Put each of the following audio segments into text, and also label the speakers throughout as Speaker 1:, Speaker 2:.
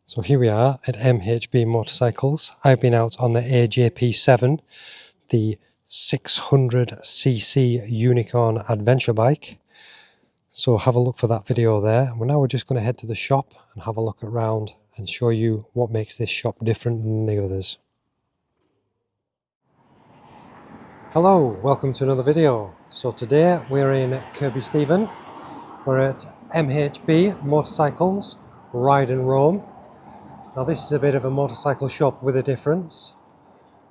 Speaker 1: So here we are at MHB Motorcycles. I've been out on the AJP7, the 600cc unicorn adventure bike. So have a look for that video there. And now we're just going to head to the shop and have a look around and show you what makes this shop different than the others. Hello, welcome to another video. So today we're in Kirkby Stephen. We're at MHB Motorcycles, Ride in Rome. Now this is a bit of a motorcycle shop with a difference.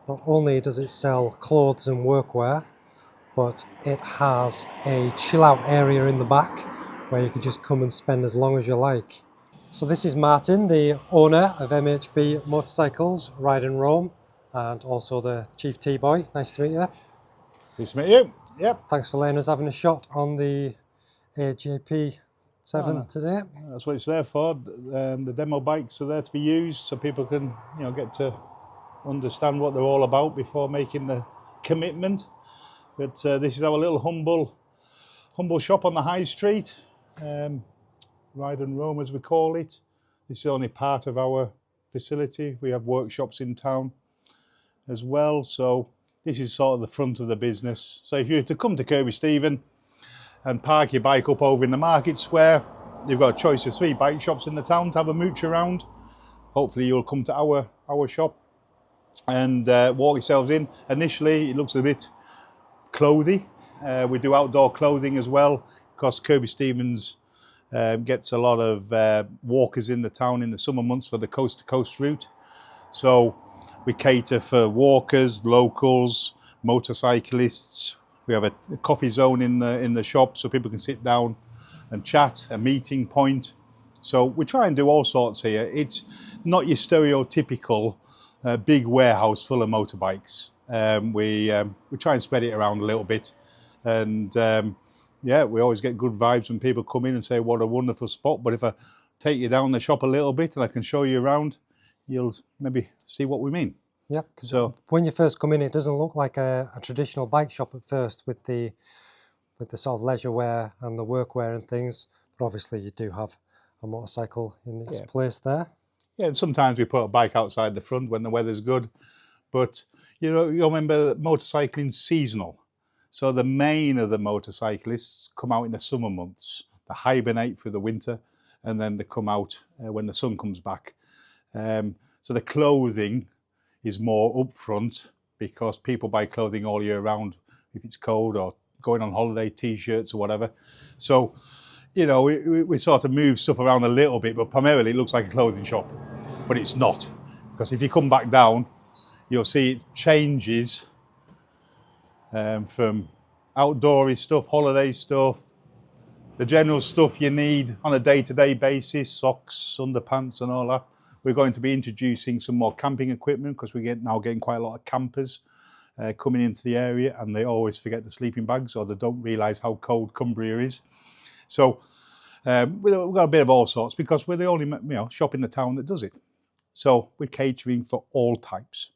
Speaker 1: Not only does it sell clothes and workwear, but it has a chill out area in the back where you could just come and spend as long as you like. So this is Martin, the owner of MHB Motorcycles, Ride in Rome, and also the Chief T-Boy. Nice to meet you.
Speaker 2: Nice to meet you. Yep.
Speaker 1: Thanks for letting us having a shot on the AJP7 today.
Speaker 2: That's what it's there for. The demo bikes are there to be used so people can, get to understand what they're all about before making the commitment. But this is our little humble shop on the high street, Ride and Rome as we call it. This is only part of our facility. We have workshops in town as well, so this is sort of the front of the business. So if you were to come to Kirkby Stephen and park your bike up over in the market square, you've got a choice of 3 bike shops in the town to have a mooch around. Hopefully you'll come to our shop and walk yourselves in. Initially it looks a bit clothy. We do outdoor clothing as well because Kirkby Stevens gets a lot of walkers in the town in the summer months for the coast to coast route. So we cater for walkers, locals, motorcyclists. We have a coffee zone in the shop so people can sit down and chat, a meeting point. So we try and do all sorts here. It's not your stereotypical big warehouse full of motorbikes. We try and spread it around a little bit. And yeah, we always get good vibes when people come in and say, what a wonderful spot. But if I take you down the shop a little bit and I can show you around, you'll maybe see what we mean.
Speaker 1: Yeah, so when you first come in, it doesn't look like a traditional bike shop at first with the sort of leisure wear and the workwear and things. But obviously you do have a motorcycle in its place there. Yeah,
Speaker 2: and sometimes we put a bike outside the front when the weather's good. But you remember that motorcycling's seasonal. So the main of the motorcyclists come out in the summer months. They hibernate through the winter and then they come out when the sun comes back. So the clothing is more upfront because people buy clothing all year round if it's cold or going on holiday, t-shirts or whatever. So, we sort of move stuff around a little bit, but primarily it looks like a clothing shop, but it's not. Because if you come back down, you'll see it changes from outdoorsy stuff, holiday stuff, the general stuff you need on a day-to-day basis, socks, underpants and all that. We're going to be introducing some more camping equipment because we're now getting quite a lot of campers coming into the area and they always forget the sleeping bags or they don't realise how cold Cumbria is. So we've got a bit of all sorts because we're the only shop in the town that does it. So we're catering for all types.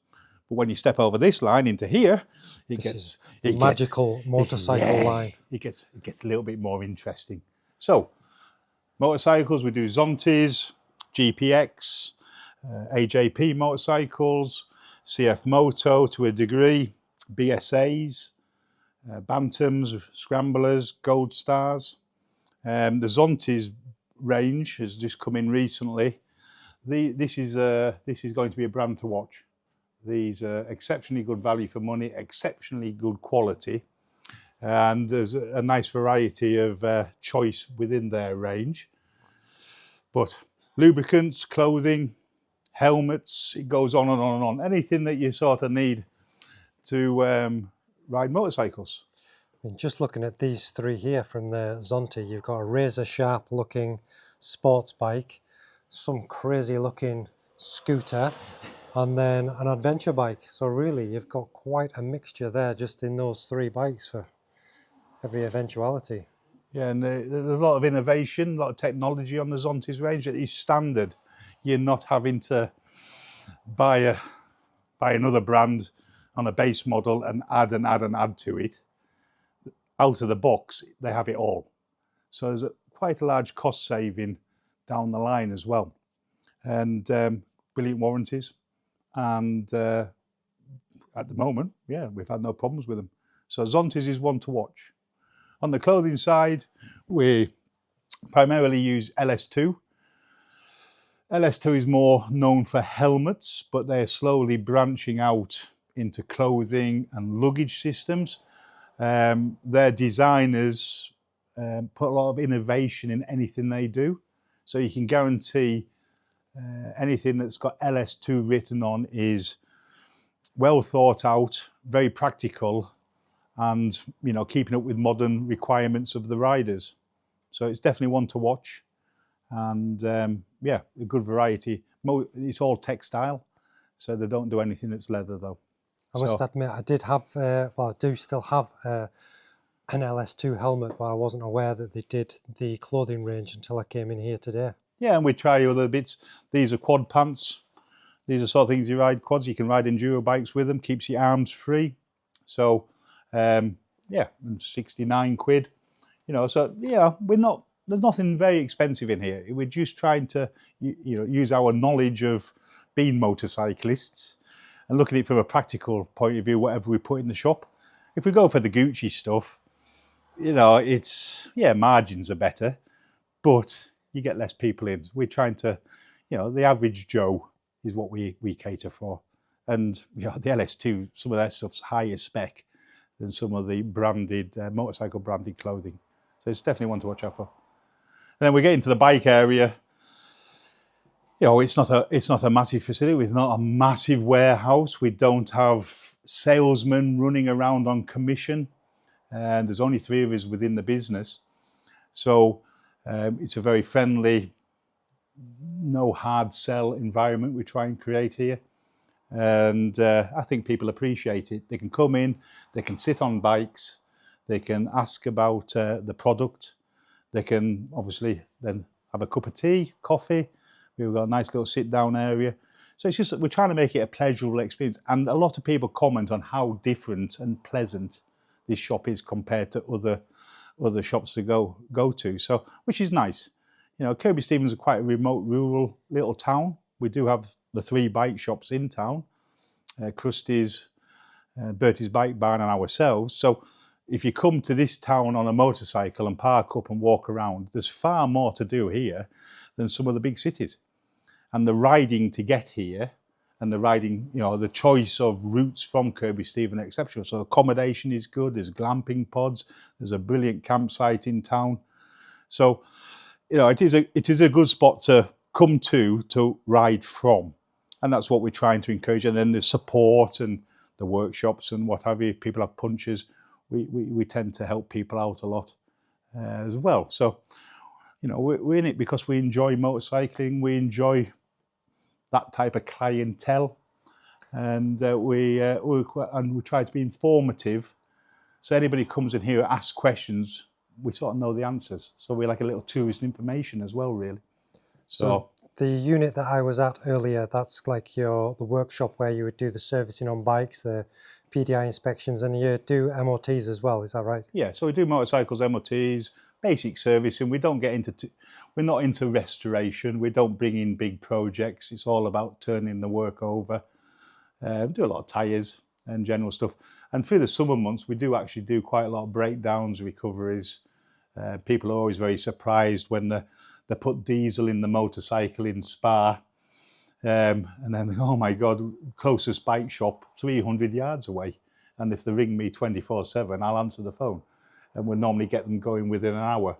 Speaker 2: But when you step over this line into here, it gets
Speaker 1: magical motorcycle line.
Speaker 2: It gets a little bit more interesting. So motorcycles, we do Zontes, GPX, AJP motorcycles, CF Moto to a degree, BSAs, Bantams, Scramblers, Gold Stars. The Zontes range has just come in recently. This is going to be a brand to watch. These are exceptionally good value for money, exceptionally good quality, and there's a nice variety of choice within their range. But lubricants, clothing, helmets, it goes on and on and on. Anything that you sort of need to ride motorcycles.
Speaker 1: I mean, just looking at these 3 here from the Zonte, you've got a razor sharp looking sports bike, some crazy looking scooter, and then an adventure bike. So really you've got quite a mixture there just in those 3 bikes for every eventuality.
Speaker 2: Yeah, and there's a lot of innovation, a lot of technology on the Zontes range that is standard. You're not having to buy another brand on a base model and add to it. Out of the box, they have it all. So there's quite a large cost saving down the line as well. and brilliant warranties. And at the moment, yeah, we've had no problems with them. So Zontes is one to watch. On the clothing side, we primarily use LS2. LS2 is more known for helmets, but they're slowly branching out into clothing and luggage systems. Their designers put a lot of innovation in anything they do. So you can guarantee anything that's got LS2 written on is well thought out, very practical, and keeping up with modern requirements of the riders. So it's definitely one to watch, and yeah, a good variety. It's all textile, so they don't do anything that's leather though.
Speaker 1: I must admit, I did have, well, I do still have an LS2 helmet, but I wasn't aware that they did the clothing range until I came in here today.
Speaker 2: Yeah, and we try other bits. These are quad pants. These are sort of things you ride quads. You can ride enduro bikes with them. Keeps your arms free. So, yeah, and 69 quid. So yeah, there's nothing very expensive in here. We're just trying to, use our knowledge of being motorcyclists and looking at it from a practical point of view, whatever we put in the shop. If we go for the Aoocci stuff, margins are better, but you get less people in. We're trying to, the average Joe is what we cater for. And the LS2, some of that stuff's higher spec than some of the branded, motorcycle branded clothing. So it's definitely one to watch out for. And then we get into the bike area. It's not a massive facility. It's not a massive warehouse. We don't have salesmen running around on commission. And there's only 3 of us within the business. So it's a very friendly, no hard sell environment we try and create here. And I think people appreciate it. They can come in, they can sit on bikes, they can ask about the product. They can obviously then have a cup of tea, coffee. We've got a nice little sit down area. So it's just, we're trying to make it a pleasurable experience. And a lot of people comment on how different and pleasant this shop is compared to other shops to go to. So, which is nice. Kirkby Stephen is quite a remote, rural little town. We do have the 3 bike shops in town, Krusty's, Bertie's Bike Barn and ourselves. So if you come to this town on a motorcycle and park up and walk around, there's far more to do here than some of the big cities. And the riding to get here and the riding, the choice of routes from Kirkby Stephen are exceptional. So accommodation is good, there's glamping pods, there's a brilliant campsite in town. So, it is a good spot to come to ride from. And that's what we're trying to encourage. And then the support and the workshops and what have you, if people have punches, we tend to help people out a lot as well. So, we're in it because we enjoy motorcycling, we enjoy that type of clientele, and we try to be informative. So anybody comes in here, asks questions, we sort of know the answers. So we're like a little tourist information as well, really. So
Speaker 1: the unit that I was at earlier, that's like the workshop where you would do the servicing on bikes, the PDI inspections, and you do MOTs as well, is that right?
Speaker 2: Yeah, so we do motorcycles, MOTs, basic servicing. We don't get into, we're not into restoration. We don't bring in big projects. It's all about turning the work over. We do a lot of tyres and general stuff. And through the summer months, we do actually do quite a lot of breakdowns, recoveries. People are always very surprised when they put diesel in the motorcycle in Spa. And then, oh my God, closest bike shop 300 yards away. And if they ring me 24/7, I'll answer the phone. And we'll normally get them going within an hour.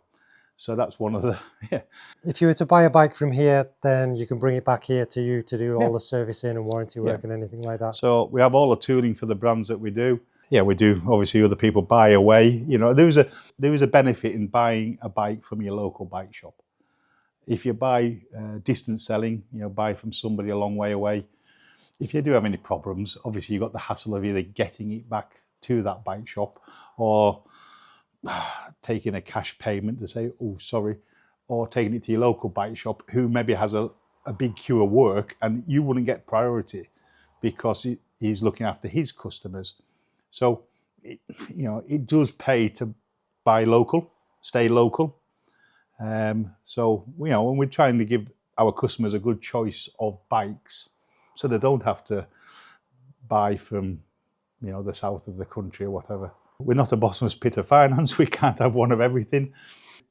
Speaker 2: So that's one of the, yeah.
Speaker 1: If you were to buy a bike from here, then you can bring it back here to you to do all the servicing and warranty work and anything like that.
Speaker 2: So we have all the tooling for the brands that we do. Yeah, we do. Obviously, other people buy away. There is a benefit in buying a bike from your local bike shop. If you buy distance selling, buy from somebody a long way away. If you do have any problems, obviously you've got the hassle of either getting it back to that bike shop or taking a cash payment to say, oh, sorry, or taking it to your local bike shop who maybe has a big queue of work and you wouldn't get priority because he's looking after his customers. So, it does pay to buy local, stay local. So, when we're trying to give our customers a good choice of bikes, so they don't have to buy from, you know, the south of the country or whatever. We're not a bottomless pit of finance. We can't have one of everything.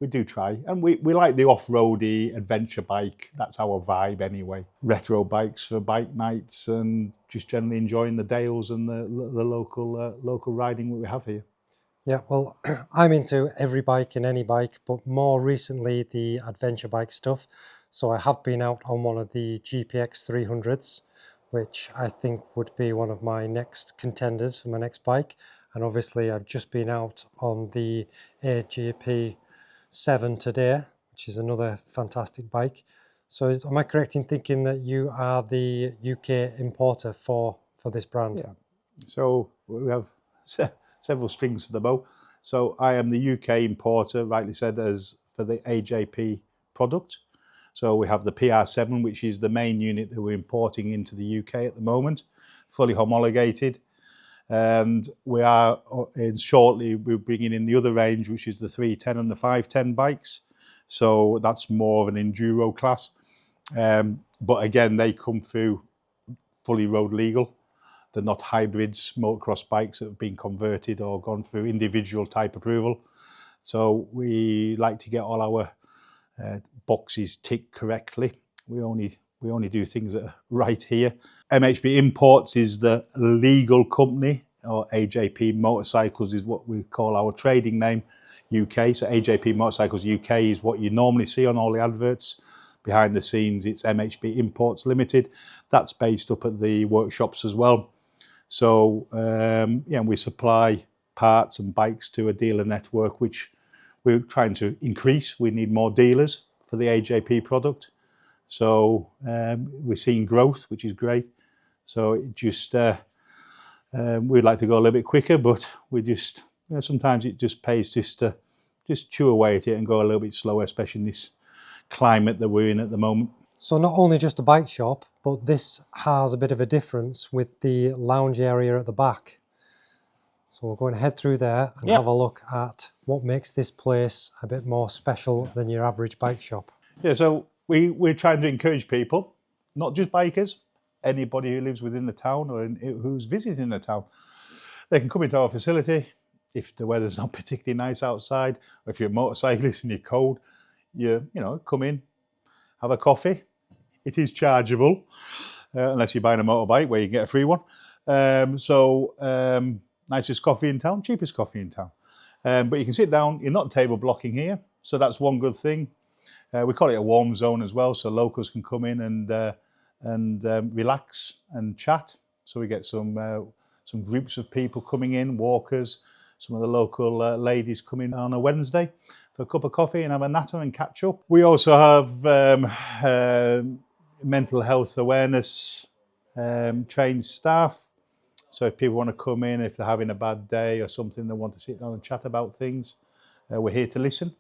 Speaker 2: We do try, and we like the off-roady adventure bike. That's our vibe anyway. Retro bikes for bike nights and just generally enjoying the dales and the local riding that we have here.
Speaker 1: Yeah, well, I'm into every bike and any bike, but more recently the adventure bike stuff. So I have been out on one of the GPX 300s, which I think would be one of my next contenders for my next bike. And obviously I've just been out on the AJP 7 today, which is another fantastic bike. So am I correct in thinking that you are the UK importer for this brand?
Speaker 2: Yeah, so we have several strings to the bow. So I am the UK importer, rightly said, as for the AJP product. So we have the PR7, which is the main unit that we're importing into the UK at the moment, fully homologated. And we are, shortly, we're bringing in the other range, which is the 310 and the 510 bikes. So that's more of an enduro class. But again, they come through fully road legal. They're not hybrids, motocross bikes that have been converted or gone through individual type approval. So we like to get all our boxes ticked correctly. We only do things that are right here. MHB Imports is the legal company, or AJP Motorcycles is what we call our trading name, UK. So AJP Motorcycles UK is what you normally see on all the adverts. Behind the scenes, it's MHB Imports Limited. That's based up at the workshops as well. So yeah, we supply parts and bikes to a dealer network, which we're trying to increase. We need more dealers for the AJP product. So we're seeing growth, which is great. So it just, we'd like to go a little bit quicker, but we just, you know, sometimes it just pays just to chew away at it and go a little bit slower, especially in this climate that we're in at the moment.
Speaker 1: So not only just a bike shop, but this has a bit of a difference with the lounge area at the back. So we're going to head through there and have a look at what makes this place a bit more special than your average bike shop.
Speaker 2: Yeah, so we're trying to encourage people, not just bikers, anybody who lives within the town or who's visiting the town. They can come into our facility if the weather's not particularly nice outside, or if you're a motorcyclist and you're cold, you know, come in, have a coffee. It is chargeable, unless you're buying a motorbike where you can get a free one. Nicest coffee in town, cheapest coffee in town. But you can sit down, you're not table blocking here, so that's one good thing. We call it a warm zone as well, so locals can come in and relax and chat. So we get some groups of people coming in, walkers, some of the local ladies come in on a Wednesday for a cup of coffee and have a natter and catch up. We also have mental health awareness trained staff. So if people want to come in, if they're having a bad day or something, they want to sit down and chat about things, we're here to listen.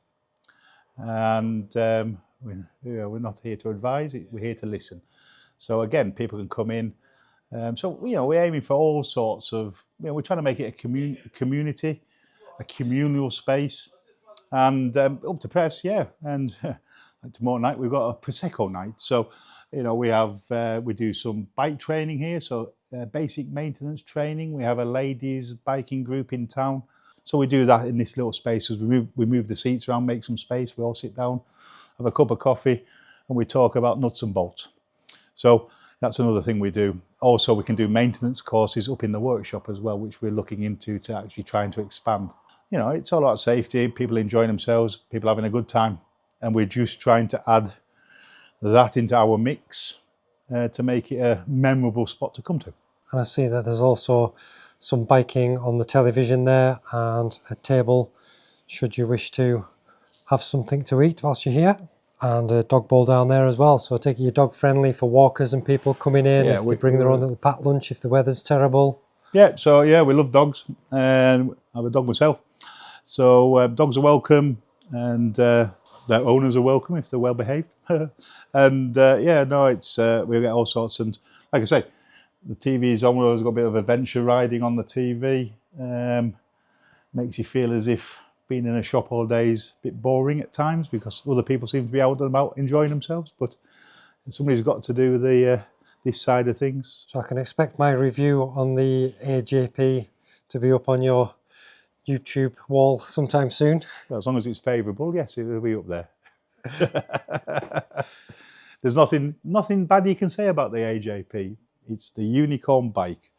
Speaker 2: And we're not here to advise, we're here to listen. So again, people can come in. So, you know, we're aiming for all sorts of, you know, we're trying to make it a community, a communal space. And up to press, yeah. And like tomorrow night, we've got a Prosecco night. So, you know, we do some bike training here. So basic maintenance training. We have a ladies biking group in town. So we do that in this little space as we move the seats around, make some space. We all sit down, have a cup of coffee, and we talk about nuts and bolts. So that's another thing we do. Also, we can do maintenance courses up in the workshop as well, which we're looking into to actually trying to expand. You know, it's all about safety, people enjoying themselves, people having a good time. And we're just trying to add that into our mix to make it a memorable spot to come to.
Speaker 1: And I see that there's also some biking on the television there and a table should you wish to have something to eat whilst you're here, and a dog bowl down there as well. So I take it you're dog friendly for walkers and people coming in, if they bring their own little packed lunch if the weather's terrible.
Speaker 2: Yeah, so yeah, we love dogs, and I have a dog myself. So dogs are welcome, and their owners are welcome if they're well behaved. And yeah, no, it's we get all sorts. And like I say, the TV is on. We've always got a bit of adventure riding on the TV. Makes you feel as if being in a shop all day is a bit boring at times because other people seem to be out and about enjoying themselves. But somebody's got to do the this side of things.
Speaker 1: So I can expect my review on the AJP to be up on your YouTube wall sometime soon.
Speaker 2: Well, as long as it's favourable, yes, it will be up there. There's nothing bad you can say about the AJP. It's the unicorn bike.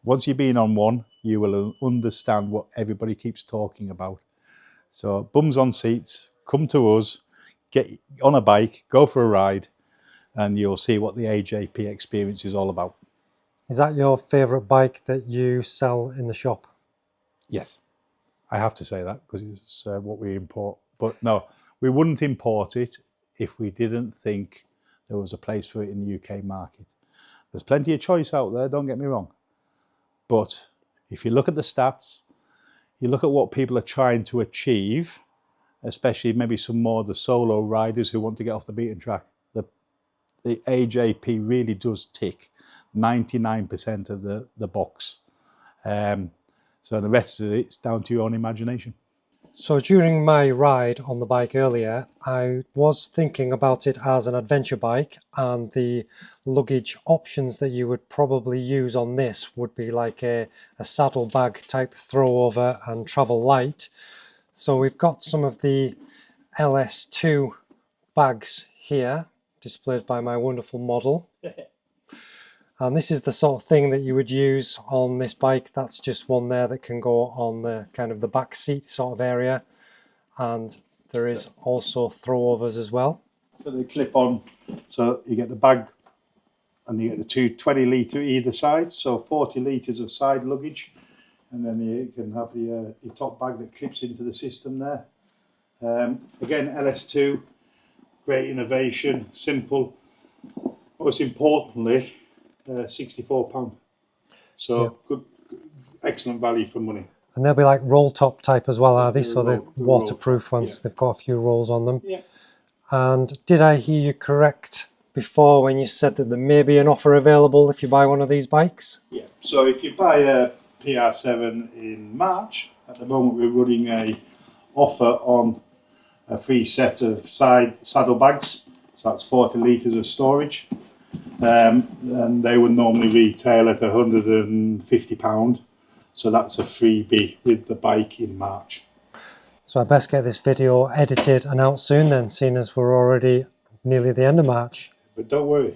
Speaker 2: Once you've been on one, you will understand what everybody keeps talking about. So bums on seats, come to us, get on a bike, go for a ride, and you'll see what the AJP experience is all about.
Speaker 1: Is that your favourite bike that you sell in the shop?
Speaker 2: Yes, I have to say that because it's what we import. But no, we wouldn't import it if we didn't think there was a place for it in the UK market. There's plenty of choice out there, don't get me wrong. But if you look at the stats, you look at what people are trying to achieve, especially maybe some more of the solo riders who want to get off the beaten track, the AJP really does tick 99% of the box. So the rest of it's down to your own imagination.
Speaker 1: So during my ride on the bike earlier, I was thinking about it as an adventure bike, and the luggage options that you would probably use on this would be like a saddlebag type throwover and travel light. So we've got some of the LS2 bags here displayed by my wonderful model. And this is the sort of thing that you would use on this bike. That's just one there that can go on the kind of the back seat sort of area. And there is also throwovers as well.
Speaker 2: So they clip on, so you get the bag and you get the two 20 litre either side, so 40 litres of side luggage. And then you can have the your top bag that clips into the system there. Again, LS2, great innovation, simple. Most importantly, £64. So
Speaker 1: Yep.
Speaker 2: good, excellent value for money.
Speaker 1: And they'll be like roll top type as well, are they? So they're
Speaker 2: roll
Speaker 1: waterproof
Speaker 2: top,
Speaker 1: once
Speaker 2: yeah.
Speaker 1: they've got a few rolls on them.
Speaker 2: Yeah.
Speaker 1: And did I hear you correct before when you said that there may be an offer available if you buy one of these bikes?
Speaker 2: Yeah. So if you buy a PR7 in March, at the moment we're running a offer on a free set of side saddlebags. So that's 40 litres of storage. And they would normally retail at £150. So that's a freebie with the bike in March.
Speaker 1: So I best get this video edited and out soon then, seeing as we're already nearly the end of March.
Speaker 2: But don't worry,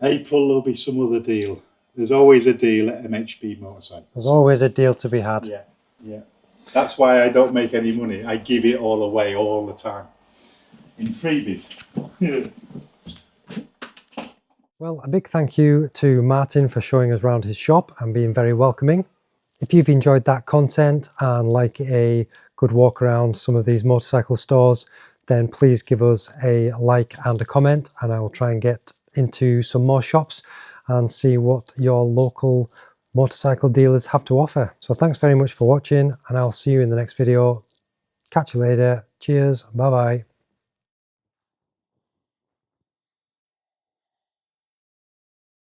Speaker 2: April there'll be some other deal. There's always a deal at MHB Motorcycles.
Speaker 1: There's always a deal to be had.
Speaker 2: Yeah, yeah. That's why I don't make any money. I give it all away all the time in freebies.
Speaker 1: Well, a big thank you to Martin for showing us around his shop and being very welcoming. If you've enjoyed that content and like a good walk around some of these motorcycle stores, then please give us a like and a comment, and I will try and get into some more shops and see what your local motorcycle dealers have to offer. So thanks very much for watching, and I'll see you in the next video. Catch you later. Cheers. Bye bye.